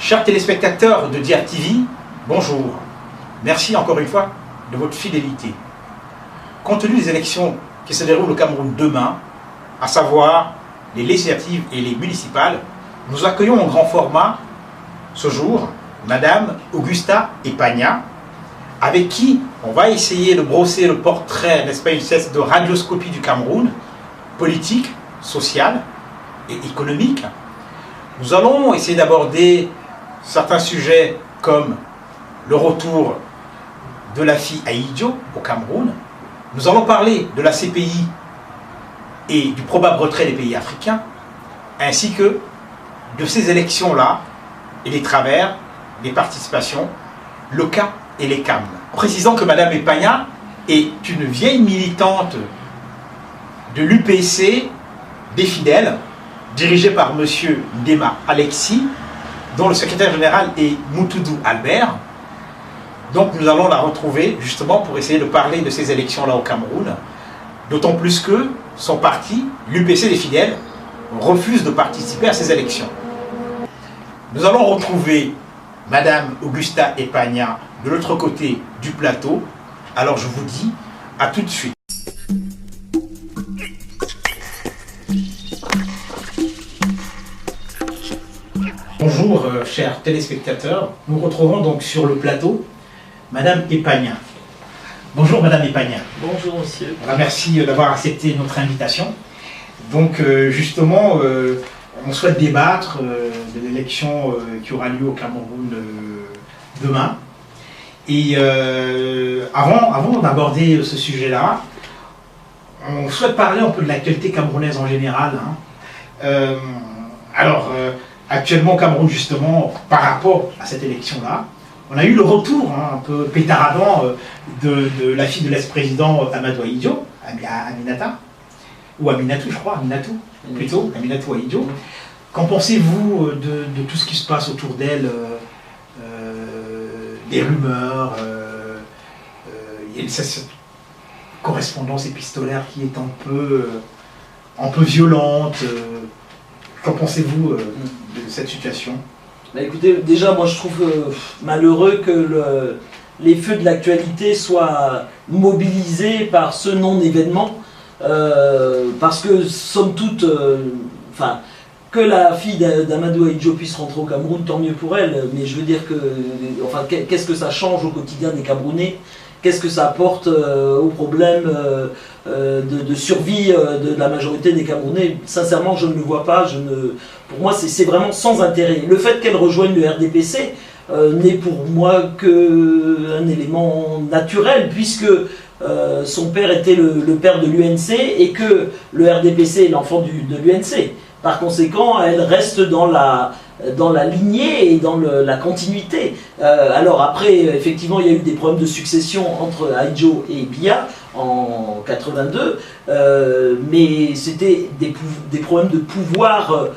Chers téléspectateurs de Diar TV, bonjour. Merci encore une fois de votre fidélité. Compte tenu des élections qui se déroulent au Cameroun demain, à savoir les législatives et les municipales, nous accueillons en grand format ce jour Madame Augusta Epagna, avec qui on va essayer de brosser le portrait, n'est-ce pas, une espèce de radioscopie du Cameroun, politique, sociale et économique. Nous allons essayer d'aborder certains sujets comme le retour de la fille Ahidjo au Cameroun. Nous allons parler de la CPI et du probable retrait des pays africains, ainsi que de ces élections-là et des travers, des participations, le cas et les CAM. Précisant que Mme Epagna est une vieille militante de l'UPC des fidèles, dirigée par M. Ndema Alexis, dont le secrétaire général est Moutoudou Albert. Donc nous allons la retrouver justement pour essayer de parler de ces élections-là au Cameroun, d'autant plus que son parti, l'UPC des fidèles, refuse de participer à ces élections. Nous allons retrouver Madame Augusta Epagna de l'autre côté du plateau. Alors je vous dis à tout de suite. Bonjour chers téléspectateurs, nous retrouvons donc sur le plateau Madame Epagna. Bonjour Madame Epagna. Bonjour monsieur. Voilà, merci d'avoir accepté notre invitation. Donc justement, on souhaite débattre de l'élection qui aura lieu au Cameroun demain. Et avant d'aborder ce sujet-là, on souhaite parler un peu de l'actualité camerounaise en général. Actuellement au Cameroun, justement, par rapport à cette élection-là, on a eu le retour un peu pétaradant de la fille de l'ex-président Amadou Ahidjo, Aminata, ou Aminatou, je crois, Aminatou, plutôt, Aminatou Ahidjo. Qu'en pensez-vous de tout ce qui se passe autour d'elle, des rumeurs, il y a cette correspondance épistolaire qui est un peu violente. Qu'en pensez-vous de cette situation? Bah écoutez, déjà moi je trouve malheureux que les feux de l'actualité soient mobilisés par ce non-événement, parce que somme toute, que la fille d'Amadou Ahidjo puisse rentrer au Cameroun, tant mieux pour elle, mais je veux dire que, qu'est-ce que ça change au quotidien des Camerounais? Qu'est-ce que ça apporte au problème de survie de la majorité des Camerounais? Sincèrement, je ne le vois pas. Pour moi, c'est vraiment sans intérêt. Le fait qu'elle rejoigne le RDPC n'est pour moi qu'un élément naturel, puisque son père était le père de l'UNC et que le RDPC est l'enfant de l'UNC. Par conséquent, elle reste dans la lignée et dans la continuité. Alors après, effectivement, il y a eu des problèmes de succession entre Ahidjo et Biya en 82, mais c'était des problèmes de pouvoir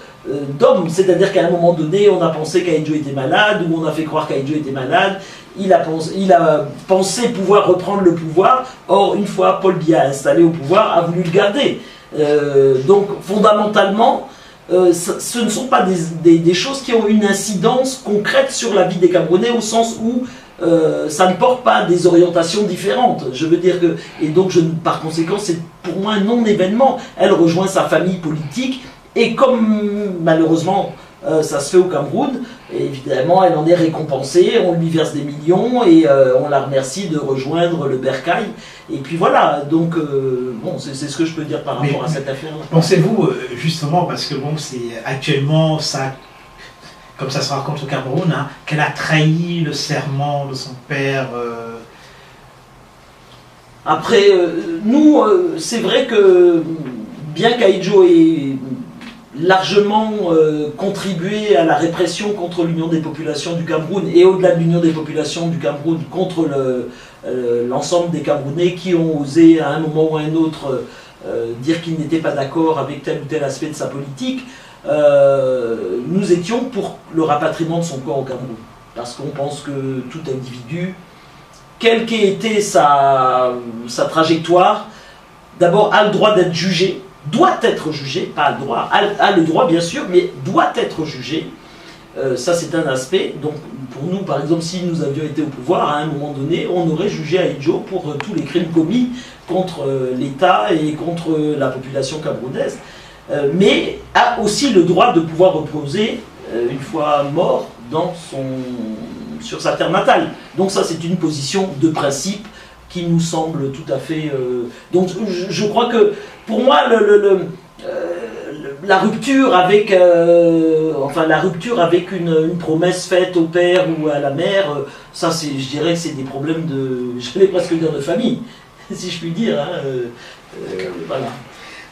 d'homme, c'est-à-dire qu'à un moment donné, on a pensé qu'Ahidjo était malade, ou on a fait croire qu'Ahidjo était malade, il a pensé pouvoir reprendre le pouvoir, or une fois Paul Biya installé au pouvoir, a voulu le garder. Donc fondamentalement, ce ne sont pas des choses qui ont une incidence concrète sur la vie des Camerounais, au sens où ça ne porte pas des orientations différentes. Je veux dire que, et donc par conséquent, c'est pour moi un non-événement. Elle rejoint sa famille politique, et comme malheureusement ça se fait au Cameroun, évidemment elle en est récompensée, on lui verse des millions et on la remercie de rejoindre le Bercail. Et puis voilà, donc bon, c'est ce que je peux dire par rapport à cette affaire-là. Pensez-vous justement, parce que bon, c'est actuellement ça, comme ça se raconte au Cameroun, qu'elle a trahi le serment de son père. Après, nous, c'est vrai que bien qu'Ahidjo ait largement contribué à la répression contre l'Union des populations du Cameroun, et au-delà de l'Union des populations du Cameroun, contre l'ensemble des Camerounais qui ont osé à un moment ou à un autre dire qu'ils n'étaient pas d'accord avec tel ou tel aspect de sa politique, nous étions pour le rapatriement de son corps au Cameroun. Parce qu'on pense que tout individu, quelle qu'ait été sa trajectoire, d'abord a le droit d'être jugé, doit être jugé, pas le droit, a le droit bien sûr, mais doit être jugé Ça, c'est un aspect. Donc, pour nous, par exemple, si nous avions été au pouvoir, à un moment donné, on aurait jugé Ahidjo pour tous les crimes commis contre l'État et contre la population camerounaise, mais a aussi le droit de pouvoir reposer, une fois mort, sur sa terre natale. Donc ça, c'est une position de principe qui nous semble tout à fait... Donc je crois que, pour moi, la rupture avec, une promesse faite au père ou à la mère, ça, je dirais que c'est des problèmes j'allais presque dire de famille, si je puis dire. Voilà.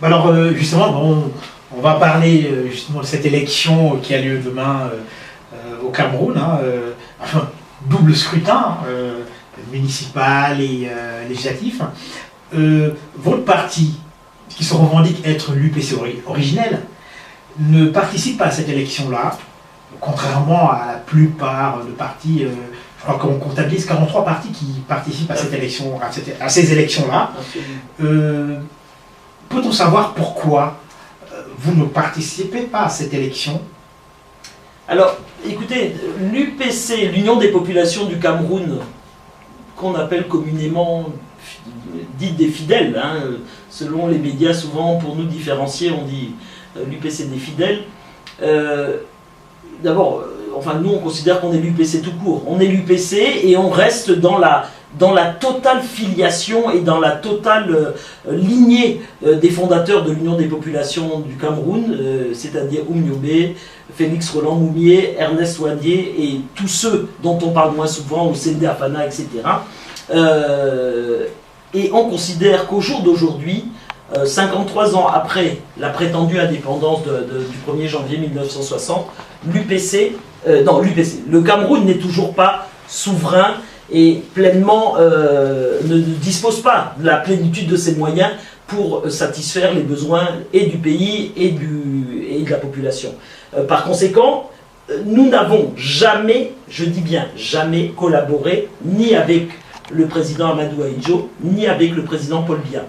Alors justement, bon, on va parler justement de cette élection qui a lieu demain au Cameroun, enfin, double scrutin, municipal et législatif. Votre parti, qui se revendique être l'UPC originel, ne participe pas à cette élection-là, contrairement à la plupart de partis. Je crois qu'on comptabilise 43 partis qui participent à cette élection, à ces élections-là. Peut-on savoir pourquoi vous ne participez pas à cette élection? Alors, écoutez, l'UPC, l'Union des populations du Cameroun, qu'on appelle communément dite des fidèles, selon les médias, souvent pour nous différencier, on dit l'UPC des fidèles. D'abord, nous on considère qu'on est l'UPC tout court. On est l'UPC et on reste dans la totale filiation et dans la totale lignée des fondateurs de l'Union des populations du Cameroun, c'est-à-dire Oumniobé, Félix Roland Moumié, Ernest Ouadier et tous ceux dont on parle moins souvent, Ousseini Afana, etc. Et on considère qu'au jour d'aujourd'hui, 53 ans après la prétendue indépendance du 1er janvier 1960, le Cameroun n'est toujours pas souverain et pleinement ne dispose pas de la plénitude de ses moyens pour satisfaire les besoins et du pays et de la population. Par conséquent, nous n'avons jamais, je dis bien jamais, collaboré ni avec le président Amadou Ahidjo, ni avec le président Paul Biya.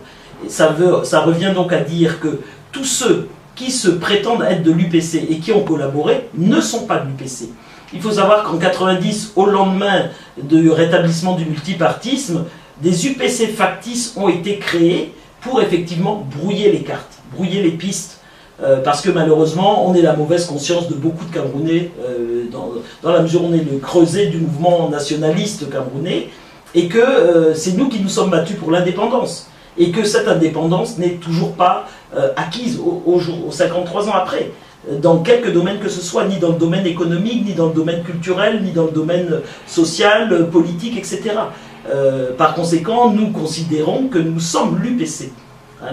Ça revient donc à dire que tous ceux qui se prétendent être de l'UPC et qui ont collaboré ne sont pas de l'UPC. Il faut savoir qu'en 90, au lendemain du rétablissement du multipartisme, des UPC factices ont été créés pour effectivement brouiller les cartes, brouiller les pistes, parce que malheureusement, on est la mauvaise conscience de beaucoup de Camerounais, dans la mesure où on est le creuset du mouvement nationaliste camerounais, et que c'est nous qui nous sommes battus pour l'indépendance, et que cette indépendance n'est toujours pas acquise aux 53 ans après, dans quelques domaines que ce soit, ni dans le domaine économique, ni dans le domaine culturel, ni dans le domaine social, politique, etc. Par conséquent, nous considérons que nous sommes l'UPC.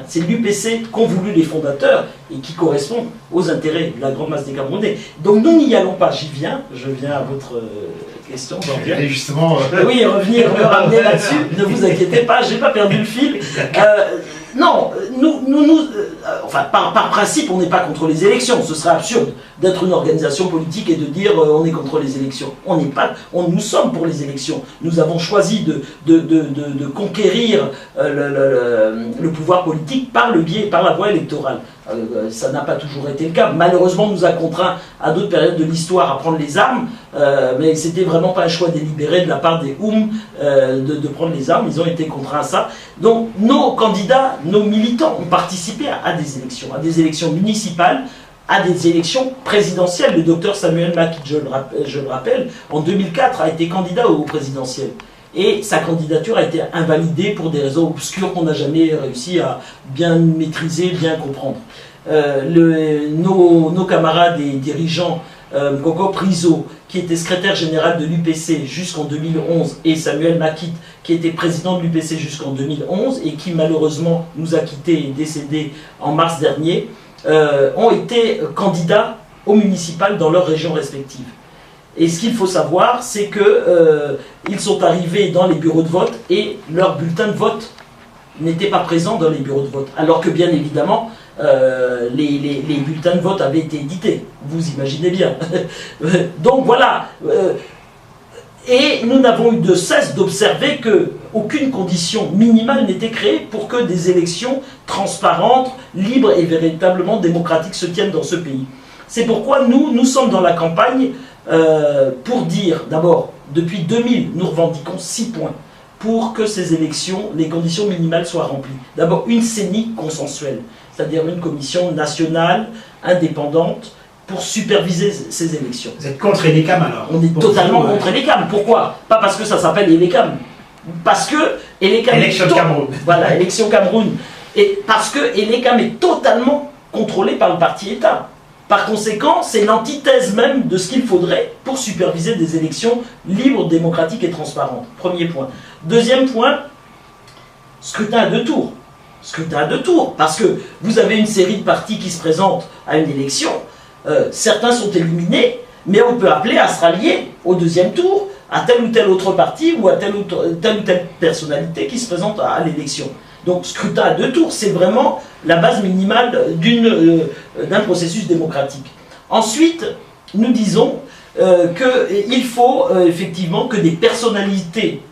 C'est l'UPC qu'ont voulu les fondateurs et qui correspond aux intérêts de la grande masse des Camerounais. Donc nous n'y allons pas, je viens à votre question. Et justement... Oui, me ramener là-dessus, ne vous inquiétez pas, j'ai pas perdu le fil. Non, par principe, on n'est pas contre les élections. Ce serait absurde d'être une organisation politique et de dire on est contre les élections. Nous sommes pour les élections. Nous avons choisi de conquérir le pouvoir politique par la voie électorale. Ça n'a pas toujours été le cas. Malheureusement, on nous a contraints à d'autres périodes de l'histoire à prendre les armes, mais c'était vraiment pas un choix délibéré de la part des de prendre les armes. Ils ont été contraints à ça. Donc, nos candidats, nos militants ont participé à des élections municipales, à des élections présidentielles. Le docteur Samuel Makitt, je le rappelle, en 2004 a été candidat aux présidentielles. Et sa candidature a été invalidée pour des raisons obscures qu'on n'a jamais réussi à bien maîtriser, bien comprendre. Nos camarades et dirigeants, Coco Priso, qui était secrétaire général de l'UPC jusqu'en 2011, et Samuel Makitt, qui était président de l'UPC jusqu'en 2011, et qui malheureusement nous a quittés et décédés en mars dernier, ont été candidats aux municipales dans leurs régions respectives. Et ce qu'il faut savoir, c'est qu'ils sont arrivés dans les bureaux de vote et leur bulletin de vote n'était pas présent dans les bureaux de vote. Alors que bien évidemment, les bulletins de vote avaient été édités. Vous imaginez bien. Donc voilà. Et nous n'avons eu de cesse d'observer qu'aucune condition minimale n'était créée pour que des élections transparentes, libres et véritablement démocratiques se tiennent dans ce pays. C'est pourquoi nous sommes dans la campagne pour dire, d'abord, depuis 2000, nous revendiquons 6 points pour que ces élections, les conditions minimales soient remplies. D'abord, une CENI consensuelle, c'est-à-dire une commission nationale, indépendante, pour superviser ces élections. Vous êtes contre ELECAM alors? On est totalement contre ELECAM. Pourquoi? Pas parce que ça s'appelle ELECAM. Parce que ELECAM... Élection Cameroun. Voilà, élection Cameroun. Et parce que ELECAM est totalement contrôlé par le parti État. Par conséquent, c'est l'antithèse même de ce qu'il faudrait pour superviser des élections libres, démocratiques et transparentes. Premier point. Deuxième point, scrutin à 2 tours. Scrutin à 2 tours, parce que vous avez une série de partis qui se présentent à une élection, certains sont éliminés, mais on peut appeler à se rallier au 2e tour à tel ou tel autre parti ou à telle ou telle personnalité qui se présente à l'élection. Donc scrutin à 2 tours, c'est vraiment la base minimale d'un processus démocratique. Ensuite, nous disons qu'il faut effectivement que des personnalités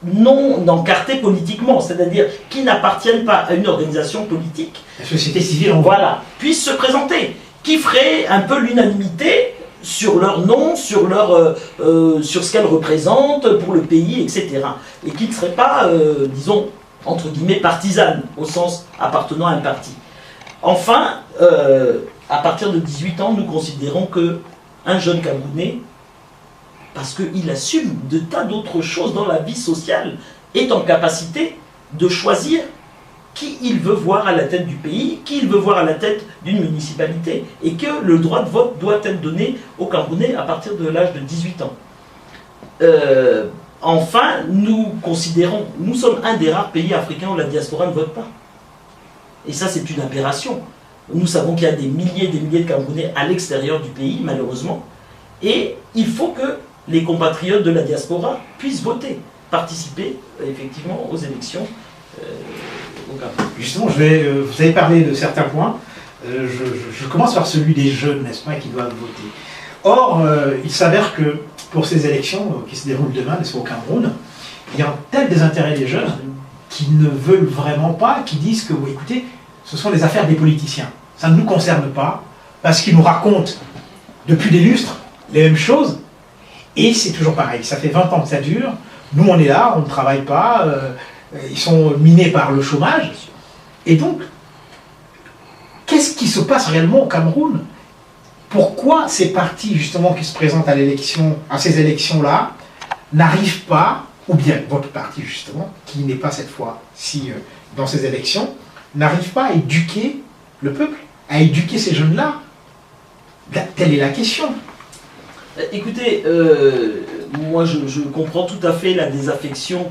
non encartées politiquement, c'est-à-dire qui n'appartiennent pas à une organisation politique, la société civile, voilà, puissent se présenter, qui ferait un peu l'unanimité sur leur nom, sur ce qu'elles représentent pour le pays, etc. Et qui ne seraient pas, disons, entre guillemets, partisane, au sens appartenant à un parti. Enfin, à partir de 18 ans, nous considérons qu'un jeune Camerounais, parce qu'il assume de tas d'autres choses dans la vie sociale, est en capacité de choisir qui il veut voir à la tête du pays, qui il veut voir à la tête d'une municipalité, et que le droit de vote doit être donné aux Camerounais à partir de l'âge de 18 ans. Enfin, nous considérons, nous sommes un des rares pays africains où la diaspora ne vote pas. Et ça, c'est une aberration. Nous savons qu'il y a des milliers de Camerounais à l'extérieur du pays, malheureusement. Et il faut que les compatriotes de la diaspora puissent voter, participer, effectivement, aux élections au Cameroun. Justement, vous avez parlé de certains points. Je commence par celui des jeunes, n'est-ce pas, qui doivent voter. Or, il s'avère que pour ces élections qui se déroulent demain, n'est-ce pas, au Cameroun, il y a un tel désintérêt des jeunes qui ne veulent vraiment pas, qui disent que, oui, écoutez, ce sont les affaires des politiciens. Ça ne nous concerne pas, parce qu'ils nous racontent depuis des lustres les mêmes choses, et c'est toujours pareil. Ça fait 20 ans que ça dure, nous on est là, on ne travaille pas, ils sont minés par le chômage, et donc, qu'est-ce qui se passe réellement au Cameroun? Pourquoi ces partis, justement, qui se présentent à ces élections-là, n'arrivent pas, ou bien votre parti, justement, qui n'est pas cette fois-ci dans ces élections, n'arrive pas à éduquer le peuple, à éduquer ces jeunes-là? Telle est la question. Écoutez, moi je comprends tout à fait la désaffection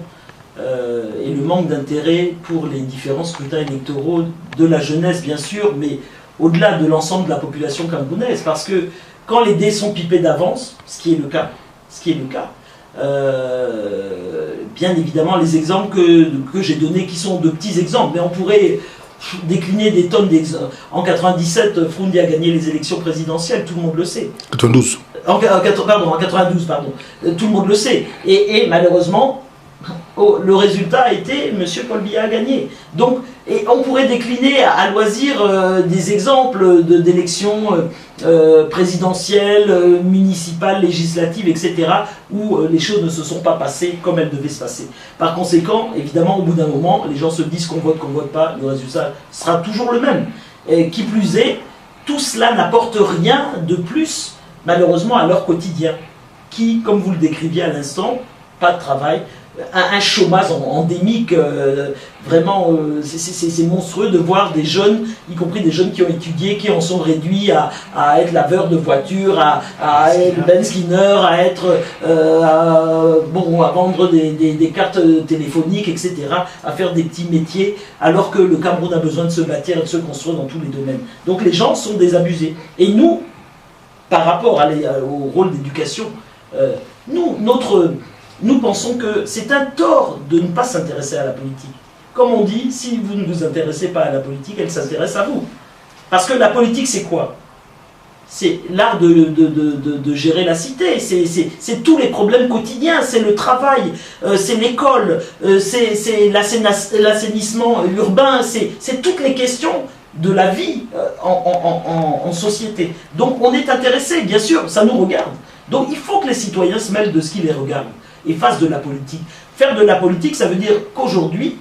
et le manque d'intérêt pour les différents scrutins électoraux de la jeunesse, bien sûr, mais au-delà de l'ensemble de la population camerounaise, parce que quand les dés sont pipés d'avance, ce qui est le cas, bien évidemment les exemples que j'ai donnés qui sont de petits exemples, mais on pourrait décliner des tonnes d'exemples. En 97, Froundi a gagné les élections présidentielles, tout le monde le sait. 92. En 92, pardon. Tout le monde le sait. Et malheureusement, le résultat a été M. Paul Biya a gagné. Donc, et on pourrait décliner à loisir des exemples d'élections présidentielles, municipales, législatives, etc., où les choses ne se sont pas passées comme elles devaient se passer. Par conséquent, évidemment, au bout d'un moment, les gens se disent qu'on vote pas, le résultat sera toujours le même. Et qui plus est, tout cela n'apporte rien de plus, malheureusement, à leur quotidien, qui, comme vous le décriviez à l'instant, pas de travail, un chômage endémique, vraiment, c'est monstrueux de voir des jeunes, y compris des jeunes qui ont étudié, qui en sont réduits à être laveurs de voitures, à être benzkineur, à être, à vendre des cartes téléphoniques, etc., à faire des petits métiers, alors que le Cameroun a besoin de se bâtir et de se construire dans tous les domaines. Donc les gens sont désabusés. Et nous, par rapport au rôle d'éducation, nous pensons que c'est un tort de ne pas s'intéresser à la politique. Comme on dit, si vous ne vous intéressez pas à la politique, elle s'intéresse à vous. Parce que la politique, c'est quoi? C'est l'art de gérer la cité, c'est tous les problèmes quotidiens, c'est le travail, c'est l'école, c'est l'assainissement urbain, c'est toutes les questions de la vie en société. Donc on est intéressé, bien sûr, ça nous regarde. Donc il faut que les citoyens se mêlent de ce qui les regarde et fassent de la politique. Faire de la politique, ça veut dire qu'aujourd'hui,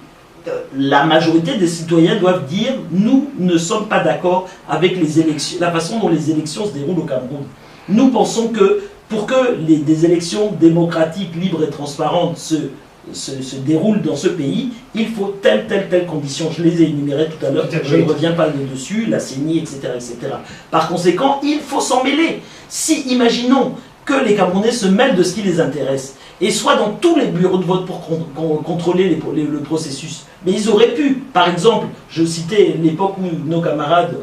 la majorité des citoyens doivent dire « nous ne sommes pas d'accord avec les élections, la façon dont les élections se déroulent au Cameroun. Nous pensons que pour que des élections démocratiques, libres et transparentes se déroulent dans ce pays, il faut telle condition. Je les ai énumérées tout à l'heure, je ne reviens pas dessus, la CENI, etc., etc. Par conséquent, il faut s'en mêler. Si, imaginons que les Camerounais se mêlent de ce qui les intéresse, et soit dans tous les bureaux de vote pour contrôler le processus. Mais ils auraient pu, par exemple, je citais l'époque où nos camarades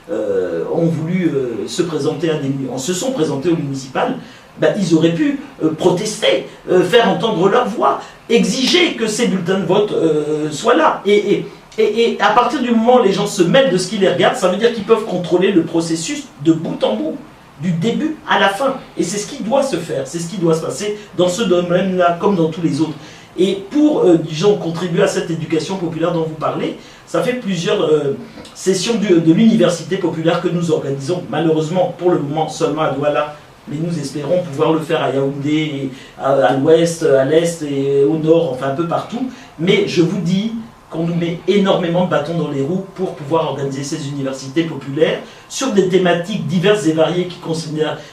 ont voulu se sont présentés au municipal, ben, ils auraient pu protester, faire entendre leur voix, exiger que ces bulletins de vote soient là. Et à partir du moment où les gens se mêlent de ce qui les regarde, ça veut dire qu'ils peuvent contrôler le processus de bout en bout, du début à la fin. Et c'est ce qui doit se faire, c'est ce qui doit se passer dans ce domaine-là, comme dans tous les autres. Et pour, disons, contribuer à cette éducation populaire dont vous parlez, ça fait plusieurs sessions de l'université populaire que nous organisons, malheureusement, pour le moment, seulement à Douala, mais nous espérons pouvoir le faire à Yaoundé, à l'ouest, à l'est et au nord, enfin un peu partout. Mais je vous dis qu'on nous met énormément de bâtons dans les roues pour pouvoir organiser ces universités populaires sur des thématiques diverses et variées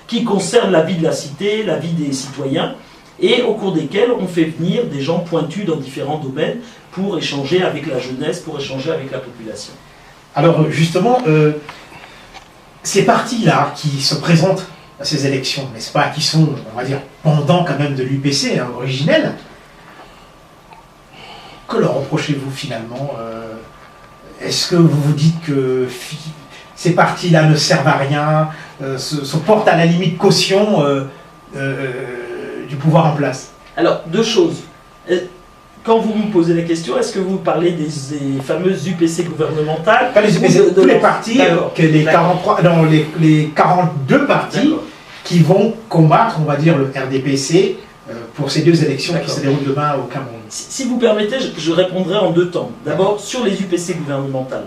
qui concernent la vie de la cité, la vie des citoyens, et au cours desquels on fait venir des gens pointus dans différents domaines pour échanger avec la jeunesse, pour échanger avec la population. Alors justement, ces partis-là qui se présentent à ces élections, n'est-ce pas, qui sont, on va dire, pendant quand même de l'UPC, hein, originel, que leur reprochez-vous finalement? Est-ce que vous vous dites que ces partis-là ne servent à rien, se portent à la limite caution du pouvoir en place? Alors, deux choses. Quand vous me posez la question, est-ce que vous parlez des fameuses UPC gouvernementales? Pas les UPC, tous les partis, que les 43, non, les 42 partis qui vont combattre, on va dire, le RDPC pour ces deux élections qui se déroulent demain au Cameroun. Si vous permettez, je répondrai en deux temps. D'abord, sur les UPC gouvernementales.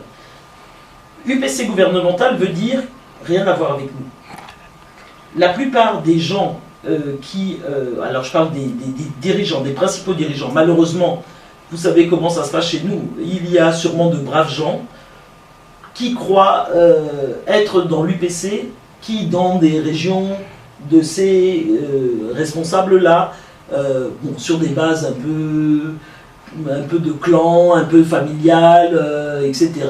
UPC gouvernementale veut dire rien à voir avec nous. La plupart des gens alors je parle des dirigeants, des principaux dirigeants, malheureusement, vous savez comment ça se passe chez nous, il y a sûrement de braves gens qui croient être dans l'UPC, qui dans des régions de ces responsables-là, sur des bases un peu de clan, un peu familial, etc.,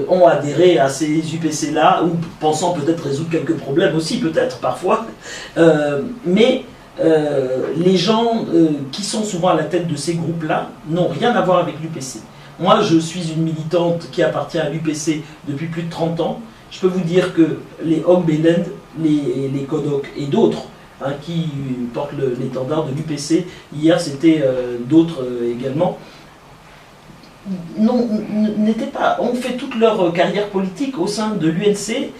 ont adhéré à ces UPC-là, ou pensant peut-être résoudre quelques problèmes aussi, peut-être parfois. Mais les gens qui sont souvent à la tête de ces groupes-là n'ont rien à voir avec l'UPC. Moi, je suis une militante qui appartient à l'UPC depuis plus de 30 ans. Je peux vous dire que les Hogbelend, les Kodok et d'autres, hein, qui portent l'étendard de l'UPC, hier c'était d'autres également, ont fait toute leur carrière politique au sein de l'UNC,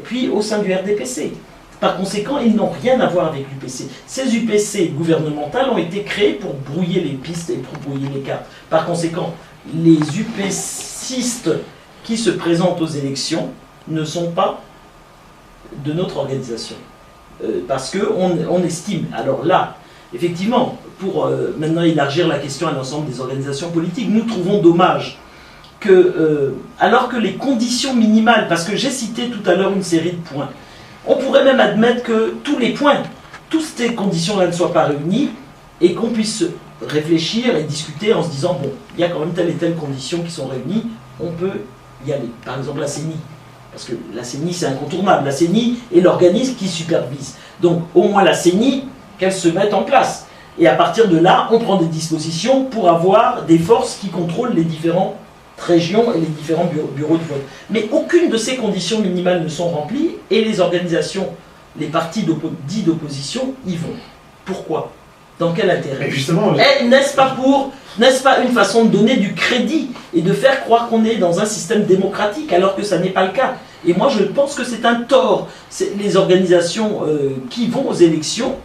puis au sein du RDPC. Par conséquent, ils n'ont rien à voir avec l'UPC. Ces UPC gouvernementales ont été créées pour brouiller les pistes et pour brouiller les cartes. Par conséquent, les UPCistes qui se présentent aux élections ne sont pas de notre organisation. Parce qu'on estime, alors là, effectivement, pour maintenant élargir la question à l'ensemble des organisations politiques, nous trouvons dommage que, alors que les conditions minimales, parce que j'ai cité tout à l'heure une série de points, on pourrait même admettre que tous les points, toutes ces conditions-là ne soient pas réunies, et qu'on puisse réfléchir et discuter en se disant, bon, il y a quand même telle et telle conditions qui sont réunies, on peut y aller. Par exemple la CENI, parce que la CENI c'est incontournable, la CENI est l'organisme qui supervise. Donc au moins la CENI, qu'elle se mette en place. Et à partir de là, on prend des dispositions pour avoir des forces qui contrôlent les différentes régions et les différents bureaux de vote. Mais aucune de ces conditions minimales ne sont remplies et les organisations, les partis dits d'opposition y vont. Pourquoi? Dans quel intérêt? Justement, n'est-ce pas une façon de donner du crédit et de faire croire qu'on est dans un système démocratique alors que ça n'est pas le cas? Et moi je pense que c'est un tort. Les organisations qui vont aux élections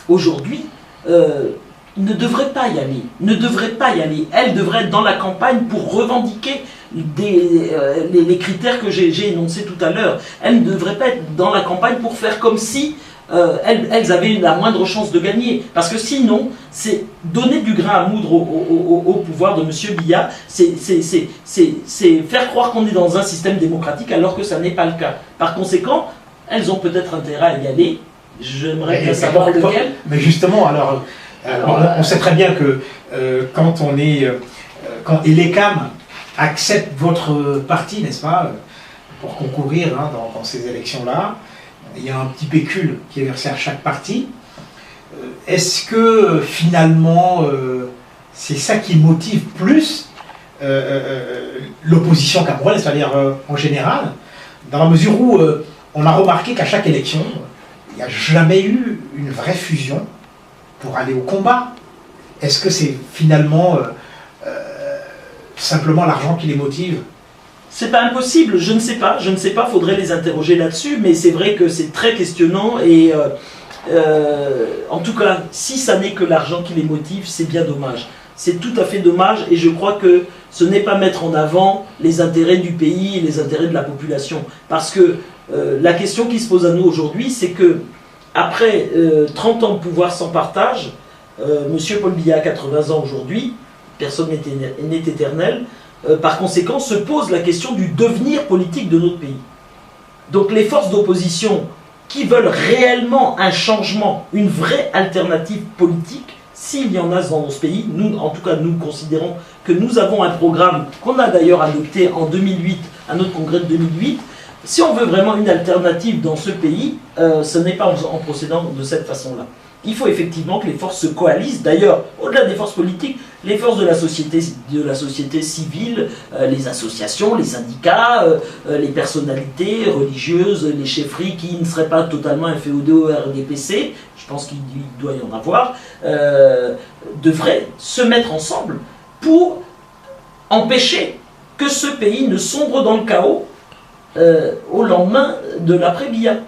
aujourd'hui ne devraient pas y aller. Elles devraient être dans la campagne pour revendiquer les critères que j'ai énoncés tout à l'heure. Elles ne devraient pas être dans la campagne pour faire comme si elles avaient la moindre chance de gagner. Parce que sinon, c'est donner du grain à moudre au pouvoir de M. Biya, c'est faire croire qu'on est dans un système démocratique alors que ça n'est pas le cas. Par conséquent, elles ont peut-être intérêt à y aller. J'aimerais bien savoir lequel. Mais justement, alors on sait très bien que quand l'ECAM accepte votre parti, n'est-ce pas, pour concourir dans ces élections-là, il y a un petit pécule qui est versé à chaque parti. Est-ce que finalement c'est ça qui motive plus l'opposition camerounaise, c'est-à-dire en général, dans la mesure où on a remarqué qu'à chaque élection, il n'y a jamais eu une vraie fusion pour aller au combat? Est-ce que c'est finalement simplement l'argent qui les motive? C'est pas impossible, je ne sais pas, faudrait les interroger là-dessus, mais c'est vrai que c'est très questionnant et en tout cas, si ça n'est que l'argent qui les motive, c'est bien dommage. C'est tout à fait dommage et je crois que ce n'est pas mettre en avant les intérêts du pays et les intérêts de la population. Parce que la question qui se pose à nous aujourd'hui, c'est que après 30 ans de pouvoir sans partage, M. Paul Biya a 80 ans aujourd'hui, personne n'est éternel, par conséquent se pose la question du devenir politique de notre pays. Donc les forces d'opposition qui veulent réellement un changement, une vraie alternative politique, s'il y en a dans ce pays, nous, en tout cas nous considérons que nous avons un programme qu'on a d'ailleurs adopté en 2008, à notre congrès de 2008. Si on veut vraiment une alternative dans ce pays, ce n'est pas en procédant de cette façon-là. Il faut effectivement que les forces se coalisent. D'ailleurs, au-delà des forces politiques, les forces de la société civile, les associations, les syndicats, les personnalités religieuses, les chefferies qui ne seraient pas totalement inféodées au RDPC, je pense qu'il doit y en avoir, devraient se mettre ensemble pour empêcher que ce pays ne sombre dans le chaos au lendemain de l'après-Biya.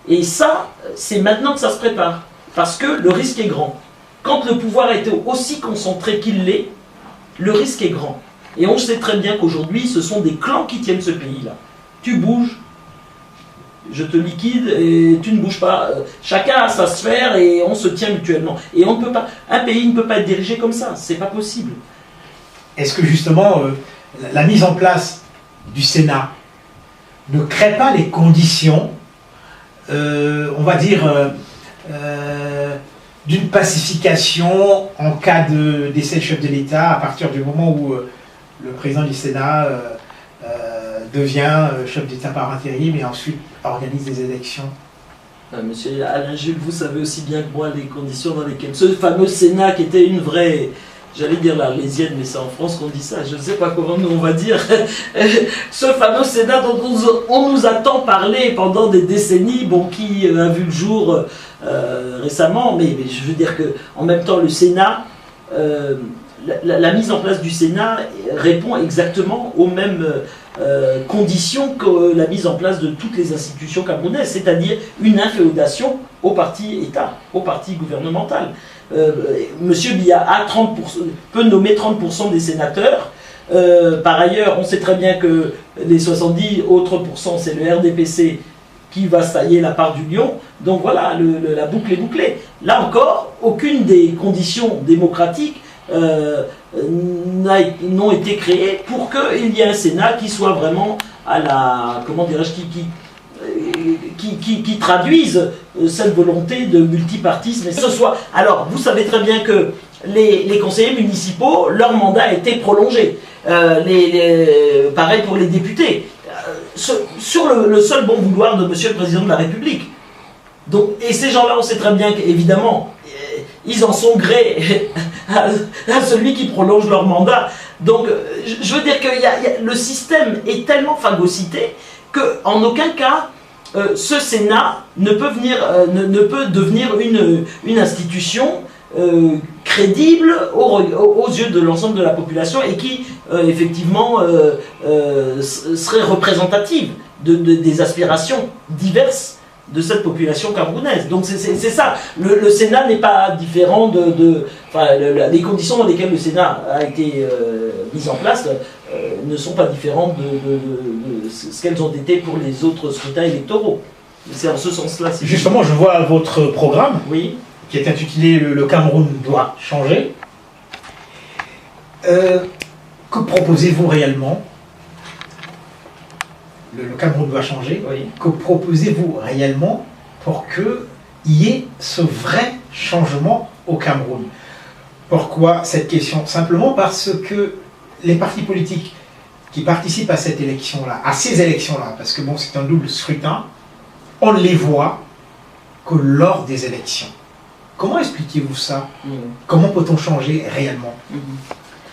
Et ça, c'est maintenant que ça se prépare. Parce que le risque est grand. Quand le pouvoir est aussi concentré qu'il l'est, le risque est grand. Et on sait très bien qu'aujourd'hui, ce sont des clans qui tiennent ce pays-là. Tu bouges, je te liquide et tu ne bouges pas. Chacun a sa sphère et on se tient mutuellement. Et on ne peut pas. Un pays ne peut pas être dirigé comme ça. C'est pas possible. Est-ce que justement la mise en place du Sénat ne crée pas les conditions, on va dire, d'une pacification en cas de décès du chef de l'État, à partir du moment où le président du Sénat devient chef d'État par intérim et ensuite organise des élections? Monsieur Alain Jules, vous savez aussi bien que moi les conditions dans lesquelles ce fameux Sénat qui était une vraie, j'allais dire l'arlésienne, mais c'est en France qu'on dit ça, je ne sais pas comment nous on va dire, ce fameux Sénat dont on nous a tant parlé pendant des décennies, bon, qui a vu le jour récemment, mais je veux dire qu'en même temps le Sénat, la mise en place du Sénat répond exactement aux mêmes conditions que la mise en place de toutes les institutions camerounaises, c'est-à-dire une inféodation au parti État, au parti gouvernemental. Monsieur Biya a 30%, peut nommer 30% des sénateurs. Par ailleurs, on sait très bien que les 70 autres pourcents, c'est le RDPC qui va se tailler la part du lion. Donc voilà, la boucle est bouclée. Là encore, aucune des conditions démocratiques n'ont été créées pour qu'il y ait un Sénat qui soit vraiment à la, comment dirais-je, qui traduise cette volonté de multipartisme. Et ce soit, alors, vous savez très bien que les conseillers municipaux, leur mandat a été prolongé. Pareil pour les députés. Sur le seul bon vouloir de Monsieur le Président de la République. Donc, et ces gens-là, on sait très bien qu'évidemment, ils en sont gré à celui qui prolonge leur mandat. Donc, je veux dire que le système est tellement phagocyté qu'en aucun cas, ce Sénat ne peut devenir une institution crédible aux yeux de l'ensemble de la population et qui, effectivement, serait représentative des aspirations diverses de cette population camerounaise. Donc c'est ça, le Sénat n'est pas différent les conditions dans lesquelles le Sénat a été mis en place ne sont pas différentes de ce qu'elles ont été pour les autres scrutins électoraux. C'est en ce sens-là. Justement, je vois votre programme, oui, qui est intitulé Le Cameroun doit changer. Que proposez-vous réellement? Le Cameroun doit changer. oui. Que proposez-vous réellement pour qu'il y ait ce vrai changement au Cameroun? Pourquoi cette question? Simplement parce que les partis politiques qui participent à cette élection-là, à ces élections-là, parce que bon, c'est un double scrutin, on ne les voit que lors des élections. Comment expliquez-vous ça? Comment peut-on changer réellement?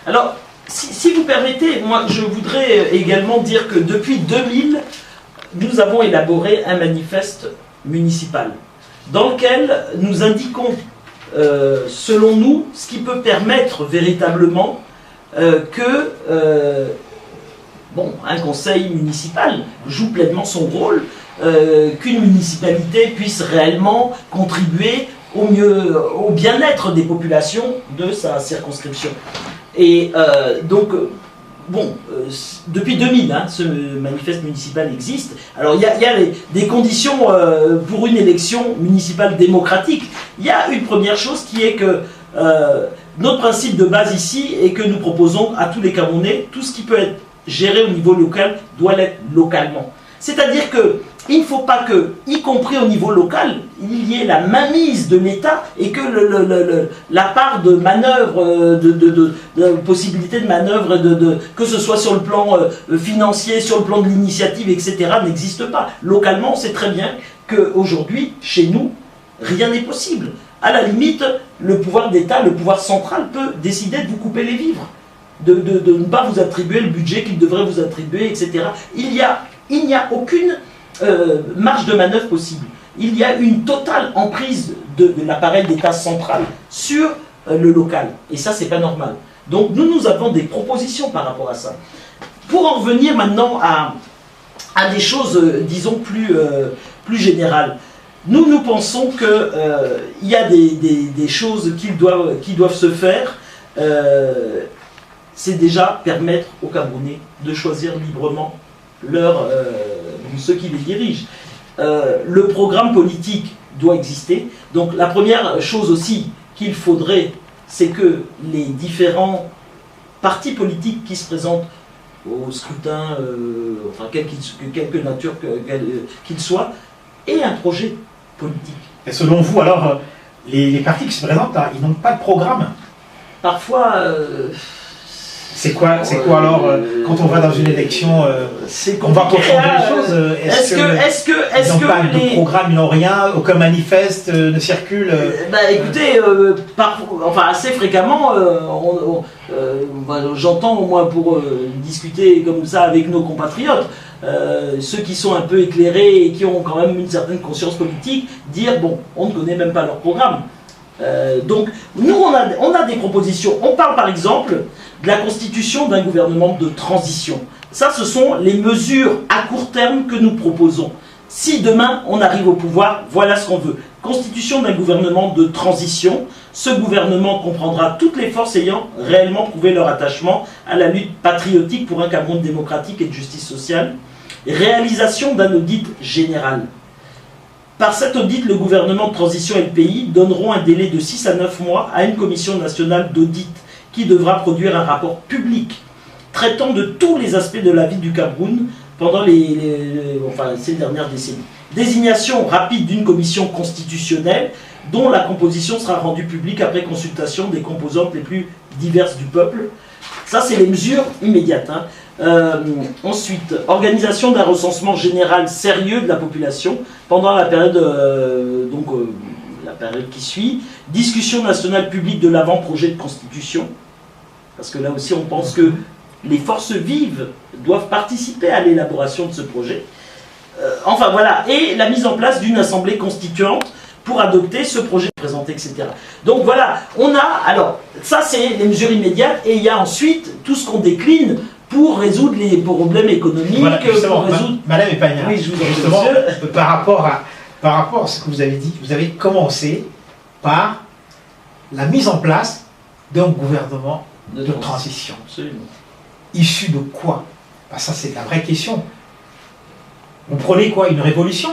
Alors, si vous permettez, moi je voudrais également dire que depuis 2000, nous avons élaboré un manifeste municipal dans lequel nous indiquons, selon nous, ce qui peut permettre véritablement que un conseil municipal joue pleinement son rôle, qu'une municipalité puisse réellement contribuer au bien-être des populations de sa circonscription. Et depuis 2000, ce manifeste municipal existe. Alors il y a des conditions pour une élection municipale démocratique. Il y a une première chose qui est que notre principe de base ici est que nous proposons à tous les Camerounais, tout ce qui peut être géré au niveau local doit l'être localement. C'est-à-dire qu'il ne faut pas que, y compris au niveau local, il y ait la mainmise de l'État et que la part de manœuvre, de possibilité de manœuvre, que ce soit sur le plan financier, sur le plan de l'initiative, etc., n'existe pas. Localement, on sait très bien qu'aujourd'hui, chez nous, rien n'est possible. À la limite, le pouvoir d'État, le pouvoir central peut décider de vous couper les vivres, de ne pas vous attribuer le budget qu'il devrait vous attribuer, etc. Il n'y a aucune marge de manœuvre possible. Il y a une totale emprise de l'appareil d'État central sur le local. Et ça, c'est pas normal. Donc nous avons des propositions par rapport à ça. Pour en revenir maintenant à des choses, disons, plus générales. Nous pensons qu'il y a des choses qui doivent se faire. C'est déjà permettre aux Camerounais de choisir librement ceux qui les dirigent. Le programme politique doit exister. Donc la première chose aussi qu'il faudrait, c'est que les différents partis politiques qui se présentent au scrutin, quelque nature qu'il soit, aient un projet politique. Et selon vous, alors, les partis qui se présentent, ils n'ont pas de programme? Parfois... C'est quoi alors, quand on va dans une élection, on va confondre les choses? Est-ce qu'ils n'ont pas de programme, ils n'ont rien, aucun manifeste ne circule? Écoutez, assez fréquemment, j'entends au moins pour discuter comme ça avec nos compatriotes, ceux qui sont un peu éclairés et qui ont quand même une certaine conscience politique, dire on ne connaît même pas leur programme. Donc nous on a des propositions. On parle par exemple de la constitution d'un gouvernement de transition. Ça, ce sont les mesures à court terme que nous proposons. Si demain on arrive au pouvoir, voilà ce qu'on veut. Constitution d'un gouvernement de transition. Ce gouvernement comprendra toutes les forces ayant réellement prouvé leur attachement à la lutte patriotique pour un Cameroun démocratique et de justice sociale. Réalisation d'un audit général. Par cet audit, le gouvernement de transition et le pays donneront un délai de 6 à 9 mois à une commission nationale d'audit qui devra produire un rapport public traitant de tous les aspects de la vie du Cameroun pendant ces dernières décennies. Désignation rapide d'une commission constitutionnelle dont la composition sera rendue publique après consultation des composantes les plus diverses du peuple. Ça, c'est les mesures immédiates. Ensuite, organisation d'un recensement général sérieux de la population pendant la période, la période qui suit. Discussion nationale publique de l'avant-projet de constitution. Parce que là aussi, on pense que les forces vives doivent participer à l'élaboration de ce projet. Voilà. Et la mise en place d'une assemblée constituante pour adopter ce projet présenté, etc. Donc voilà, alors, ça c'est les mesures immédiates, et il y a ensuite tout ce qu'on décline pour résoudre les problèmes économiques. Voilà, justement, Madame Epagna, oui, je vous justement, par rapport à ce que vous avez dit, vous avez commencé par la mise en place d'un gouvernement de transition. Absolument. issu de quoi? Ça, c'est la vraie question. Vous prenez quoi? Une révolution?